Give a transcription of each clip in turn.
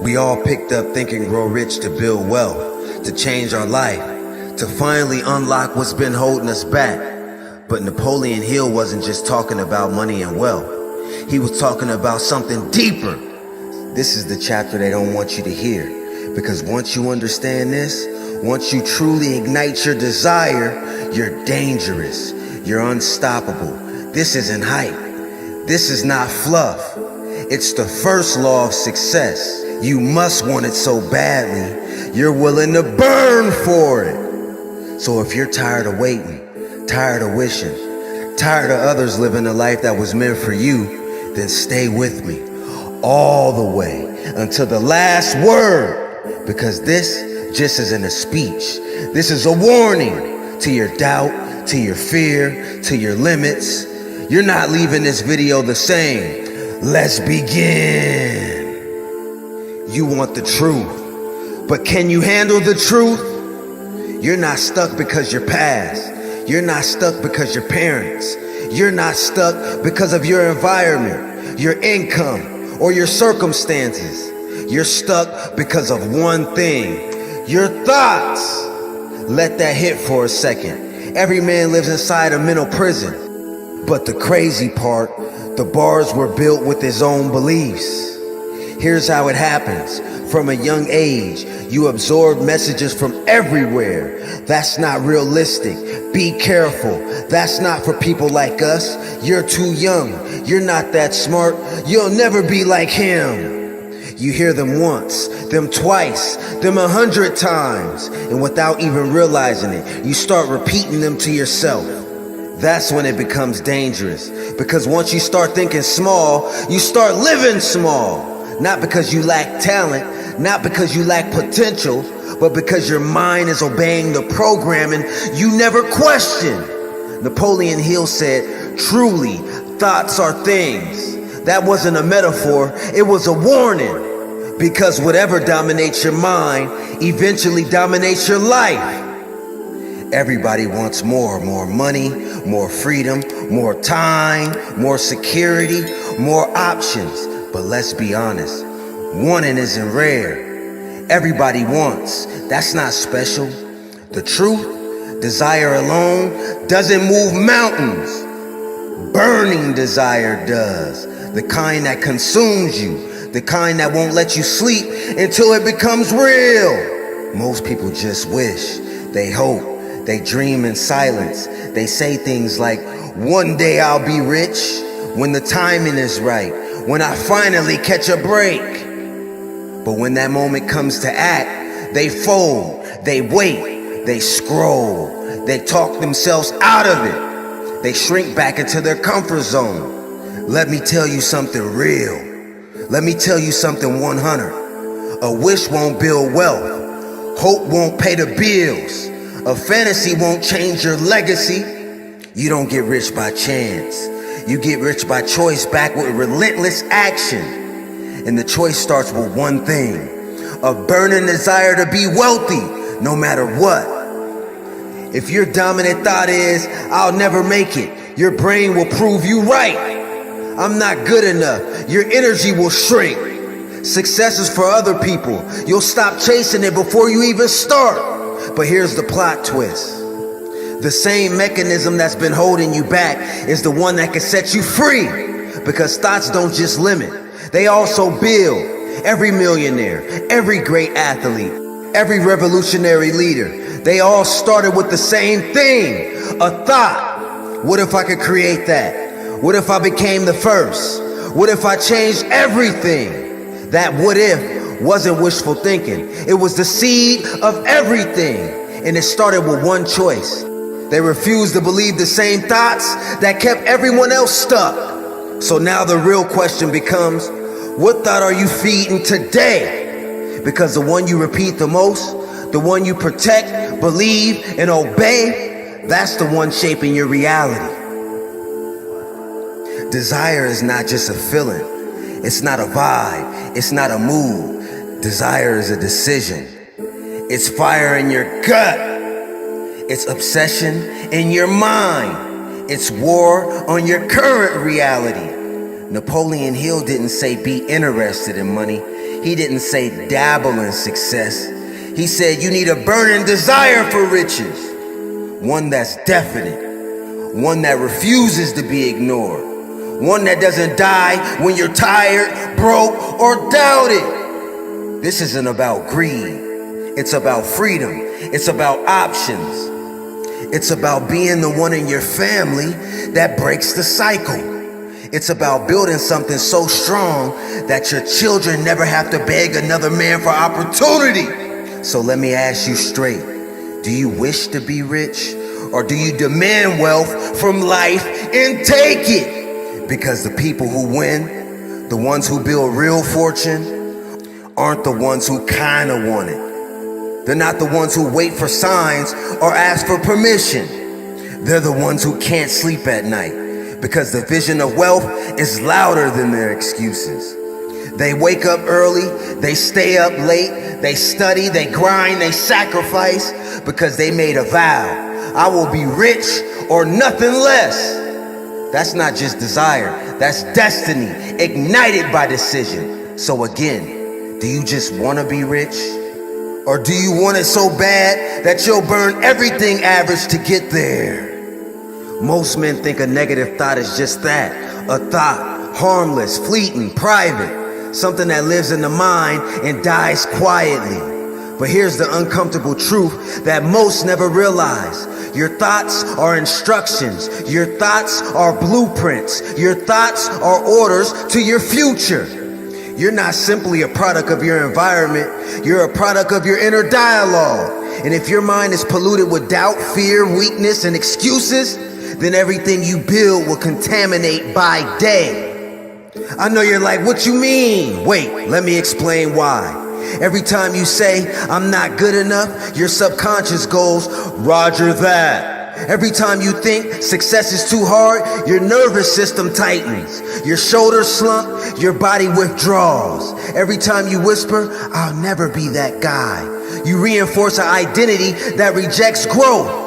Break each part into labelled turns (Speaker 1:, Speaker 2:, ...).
Speaker 1: We all picked up thinking grow rich to build wealth, to change our life, to finally unlock what's been holding us back. But Napoleon Hill wasn't just talking about money and wealth. He was talking about something deeper. This is the chapter they don't want you to hear. Because once you understand this, once you truly ignite your desire, you're dangerous. You're unstoppable. This isn't hype. This is not fluff. It's the first law of success. You must want it so badly, you're willing to burn for it. So if you're tired of waiting, tired of wishing, tired of others living a life that was meant for you, then stay with me all the way until the last word. Because this just isn't a speech. This is a warning to your doubt, to your fear, to your limits. You're not leaving this video the same. Let's begin. You want the truth, but can you handle the truth? You're not stuck because you're past. You're not stuck because your parents. You're not stuck because of your environment, your income, or your circumstances. You're stuck because of one thing, your thoughts. Let that hit for a second. Every man lives inside a mental prison. But the crazy part, the bars were built with his own beliefs. Here's how it happens. From a young age, you absorb messages from everywhere. That's not realistic. Be careful. That's not for people like us. You're too young. You're not that smart. You'll never be like him. You hear them once, them twice, them 100 times. And without even realizing it, you start repeating them to yourself. That's when it becomes dangerous. Because once you start thinking small, you start living small. Not because you lack talent, not because you lack potential, but because your mind is obeying the programming you never questioned. Napoleon Hill said, truly, thoughts are things. That wasn't a metaphor, it was a warning. Because whatever dominates your mind eventually dominates your life. Everybody wants more money, more freedom, more time, more security, more options. But let's be honest, wanting isn't rare. Everybody wants. That's not special. The truth, desire alone doesn't move mountains. Burning desire does. The kind that consumes you. The kind that won't let you sleep until it becomes real. Most people just wish. They hope. They dream in silence. They say things like, one day I'll be rich when the timing is right, when I finally catch a break. But when that moment comes to act, they fold, they wait, they scroll, they talk themselves out of it. They shrink back into their comfort zone. Let me tell you something real. Let me tell you something 100. A wish won't build wealth. Hope won't pay the bills. A fantasy won't change your legacy. You don't get rich by chance. You get rich by choice backed with relentless action. And the choice starts with one thing, a burning desire to be wealthy, no matter what. If your dominant thought is, I'll never make it, your brain will prove you right. I'm not good enough, your energy will shrink. Success is for other people. You'll stop chasing it before you even start. But here's the plot twist. The same mechanism that's been holding you back is the one that can set you free. Because thoughts don't just limit, they also build. Every millionaire, every great athlete, every revolutionary leader, they all started with the same thing, a thought. What if I could create that? What if I became the first? What if I changed everything? That what if wasn't wishful thinking. It was the seed of everything. And it started with one choice. They refused to believe the same thoughts that kept everyone else stuck. So now the real question becomes, what thought are you feeding today? Because the one you repeat the most, the one you protect, believe, and obey, that's the one shaping your reality. Desire is not just a feeling. It's not a vibe. It's not a mood. Desire is a decision. It's fire in your gut. It's obsession in your mind. It's war on your current reality. Napoleon Hill didn't say be interested in money. He didn't say dabble in success. He said you need a burning desire for riches. One that's definite. One that refuses to be ignored. One that doesn't die when you're tired, broke, or doubted. This isn't about greed. It's about freedom. It's about options. It's about being the one in your family that breaks the cycle. It's about building something so strong that your children never have to beg another man for opportunity. So let me ask you straight. Do you wish to be rich? Or do you demand wealth from life and take it? Because the people who win, the ones who build real fortune, aren't the ones who kinda want it. They're not the ones who wait for signs or ask for permission. They're the ones who can't sleep at night because the vision of wealth is louder than their excuses. They wake up early, they stay up late, they study, they grind, they sacrifice because they made a vow. I will be rich or nothing less. That's not just desire, that's destiny, ignited by decision. So again, do you just want to be rich? Or do you want it so bad that you'll burn everything average to get there? Most men think a negative thought is just that, a thought, harmless, fleeting, private, something that lives in the mind and dies quietly. But here's the uncomfortable truth that most never realize. Your thoughts are instructions. Your thoughts are blueprints. Your thoughts are orders to your future. You're not simply a product of your environment. You're a product of your inner dialogue. And if your mind is polluted with doubt, fear, weakness, and excuses, then everything you build will contaminate by day. I know you're like, what you mean? Wait, let me explain why. Every time you say, I'm not good enough, your subconscious goes, Roger that. Every time you think success is too hard, your nervous system tightens. Your shoulders slump, your body withdraws. Every time you whisper, I'll never be that guy, you reinforce an identity that rejects growth.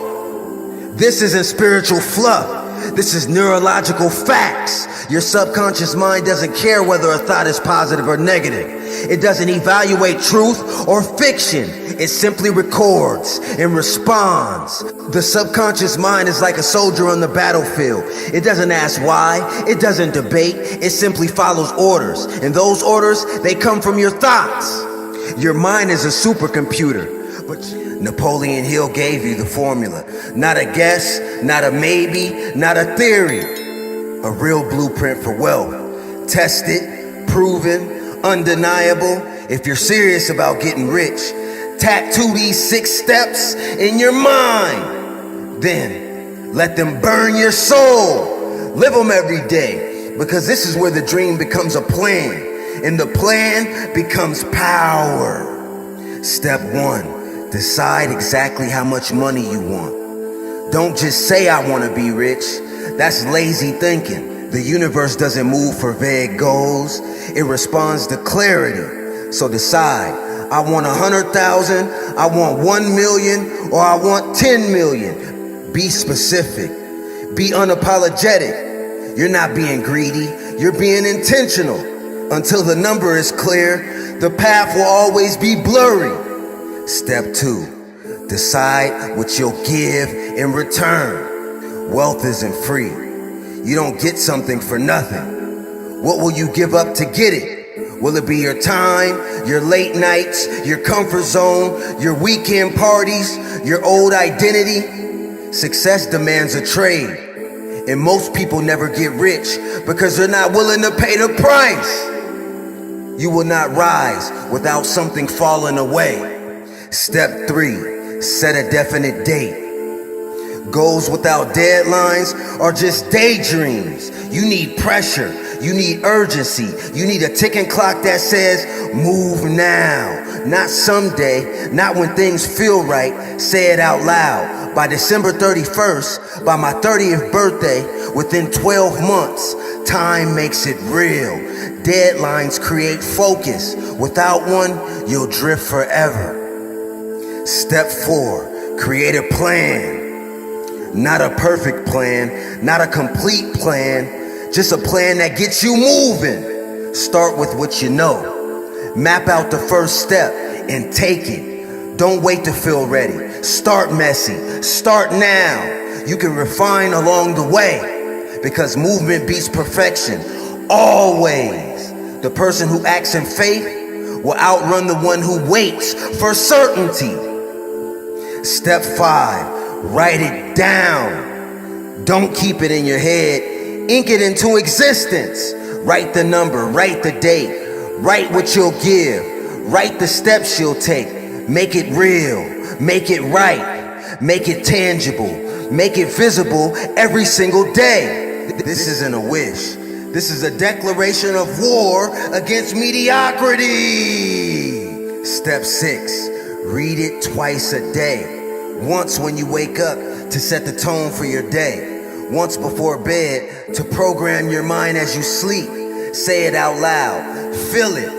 Speaker 1: This isn't spiritual fluff. This is neurological facts. Your subconscious mind doesn't care whether a thought is positive or negative. It doesn't evaluate truth or fiction. It simply records and responds. The subconscious mind is like a soldier on the battlefield. It doesn't ask why. It doesn't debate. It simply follows orders. And those orders, they come from your thoughts. Your mind is a supercomputer. But Napoleon Hill gave you the formula. Not a guess, not a maybe, not a theory. A real blueprint for wealth. Tested, proven, undeniable. If you're serious about getting rich, tattoo these 6 steps in your mind. Then let them burn your soul. Live them every day. Because this is where the dream becomes a plan. And the plan becomes power. Step 1. Decide exactly how much money you want. Don't just say I want to be rich. That's lazy thinking. The universe doesn't move for vague goals. It responds to clarity. So decide, I want 100,000, I want 1 million, or I want 10 million. Be specific. Be unapologetic. You're not being greedy. You're being intentional. Until the number is clear, the path will always be blurry. Step 2, decide what you'll give in return. Wealth isn't free. You don't get something for nothing. What will you give up to get it? Will it be your time, your late nights, your comfort zone, your weekend parties, your old identity? Success demands a trade. And most people never get rich because they're not willing to pay the price. You will not rise without something falling away. Step 3, set a definite date. Goals without deadlines are just daydreams. You need pressure. You need urgency. You need a ticking clock that says, move now. Not someday, not when things feel right. Say it out loud. By December 31st, by my 30th birthday, within 12 months, time makes it real. Deadlines create focus. Without one, you'll drift forever. Step 4, create a plan. Not a perfect plan, not a complete plan, just a plan that gets you moving. Start with what you know. Map out the first step and take it. Don't wait to feel ready. Start messy. Start now. You can refine along the way, because movement beats perfection. Always. The person who acts in faith will outrun the one who waits for certainty. Step 5, write it down. Don't keep it in your head. Ink it into existence. Write the number, write the date, write what you'll give, write the steps you'll take. Make it real, make it right, make it tangible, make it visible every single day. This isn't a wish. This is a declaration of war against mediocrity. Step 6, read it twice a day. Once when you wake up to set the tone for your day. Once before bed to program your mind as you sleep. Say it out loud, feel it,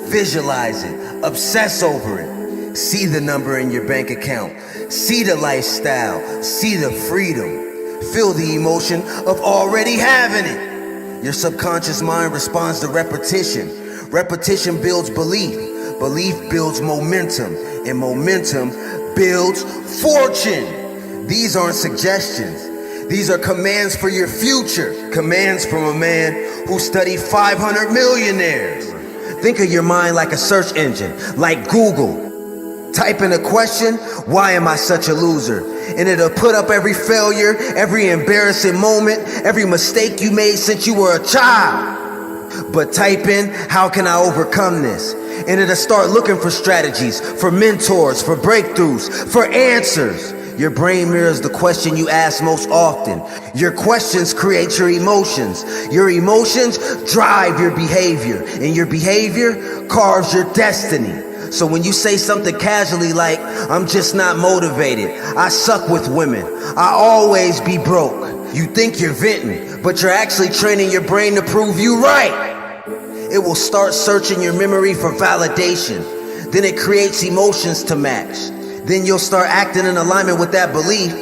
Speaker 1: visualize it, obsess over it. See the number in your bank account, see the lifestyle, see the freedom. Feel the emotion of already having it. Your subconscious mind responds to repetition. Repetition builds belief. Belief builds momentum, and momentum builds fortune. These aren't suggestions. These are commands for your future. Commands from a man who studied 500 millionaires. Think of your mind like a search engine, like Google. Type in a question, why am I such a loser? And it'll put up every failure, every embarrassing moment, every mistake you made since you were a child. But type in, how can I overcome this? And it'll start looking for strategies, for mentors, for breakthroughs, for answers. Your brain mirrors the question you ask most often. Your questions create your emotions. Your emotions drive your behavior, and your behavior carves your destiny. So when you say something casually like, I'm just not motivated, I suck with women, I always be broke, you think you're venting, but you're actually training your brain to prove you right. It will start searching your memory for validation. Then it creates emotions to match. Then you'll start acting in alignment with that belief,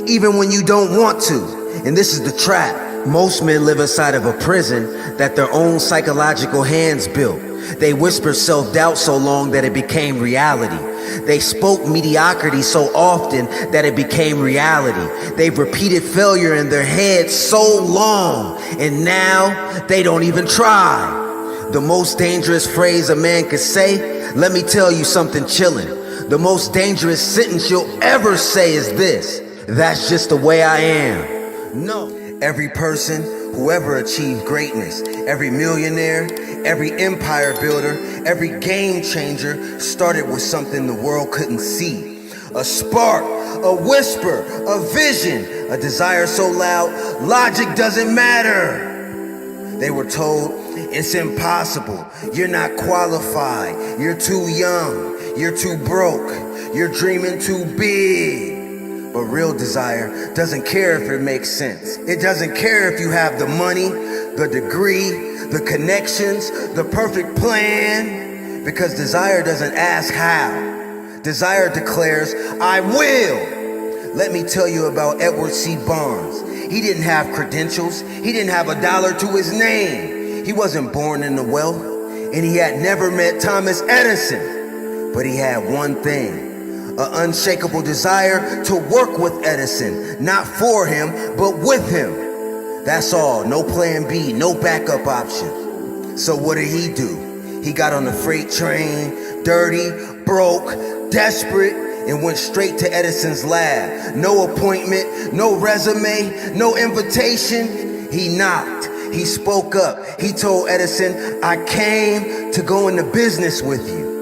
Speaker 1: even when you don't want to. And this is the trap. Most men live inside of a prison that their own psychological hands built. They whispered self-doubt so long that it became reality. They spoke mediocrity so often that it became reality. They've repeated failure in their heads so long, and now they don't even try. The most dangerous phrase a man could say, let me tell you something chillin'. The most dangerous sentence you'll ever say is this: that's just the way I am. No. Every person who ever achieved greatness, every millionaire, every empire builder, every game changer started with something the world couldn't see. A spark, a whisper, a vision, a desire so loud, logic doesn't matter. They were told, it's impossible, you're not qualified, you're too young, you're too broke, you're dreaming too big. But real desire doesn't care if it makes sense. It doesn't care if you have the money, the degree, the connections, the perfect plan, because desire doesn't ask how. Desire declares, I will. Let me tell you about Edward C. Barnes. He didn't have credentials. He didn't have a dollar to his name. He wasn't born into wealth, and he had never met Thomas Edison. But he had one thing, an unshakable desire to work with Edison, not for him, but with him. That's all, no plan B, no backup option. So what did he do? He got on the freight train, dirty, broke, desperate, and went straight to Edison's lab. No appointment, no resume, no invitation. He knocked, he spoke up. He told Edison, I came to go into business with you.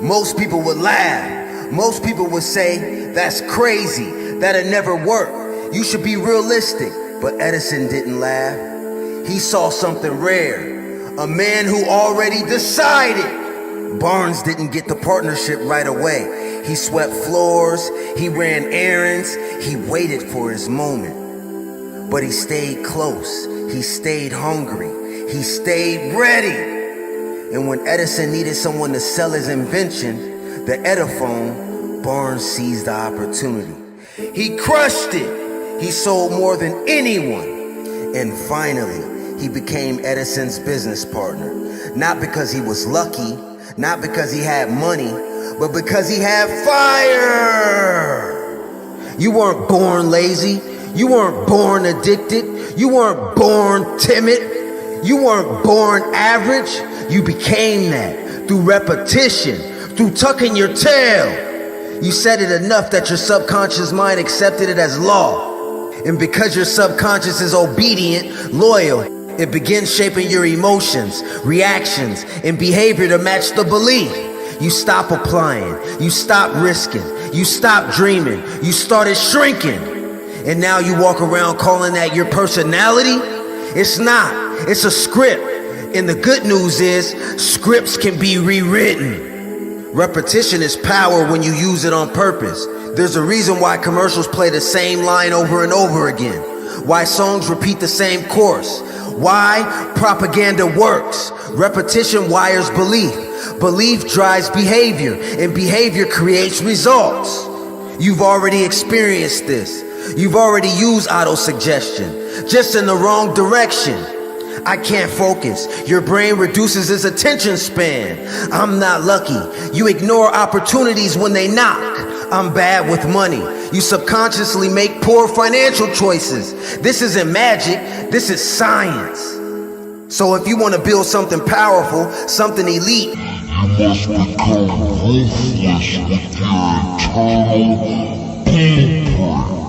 Speaker 1: Most people would laugh. Most people would say, that's crazy, that'll never work. You should be realistic. But Edison didn't laugh. He saw something rare. A man who already decided. Barnes didn't get the partnership right away. He swept floors, he ran errands, he waited for his moment. But he stayed close, he stayed hungry, he stayed ready. And when Edison needed someone to sell his invention, the Ediphone, Barnes seized the opportunity. He crushed it. He sold more than anyone. And finally, he became Edison's business partner. Not because he was lucky, Not because he had money, but because he had fire. You weren't born lazy. You weren't born addicted. You weren't born timid. You weren't born average. You became that through repetition, through tucking your tail. You said it enough that your subconscious mind accepted it as law. And because your subconscious is obedient, loyal, it begins shaping your emotions, reactions, and behavior to match the belief. You stop applying, you stop risking, you stop dreaming, you started shrinking. And now you walk around calling that your personality? It's not, it's a script. And the good news is, scripts can be rewritten. Repetition is power when you use it on purpose. There's a reason why commercials play the same line over and over again. Why songs repeat the same chorus. Why propaganda works. Repetition wires belief. Belief drives behavior, and behavior creates results. You've already experienced this. You've already used auto-suggestion, just in the wrong direction. I can't focus. Your brain reduces its attention span. I'm not lucky. You ignore opportunities when they knock. I'm bad with money. You subconsciously make poor financial choices. This isn't magic. This is science. So if you want to build something powerful, something elite,
Speaker 2: you must become ruthless with your internal blueprint.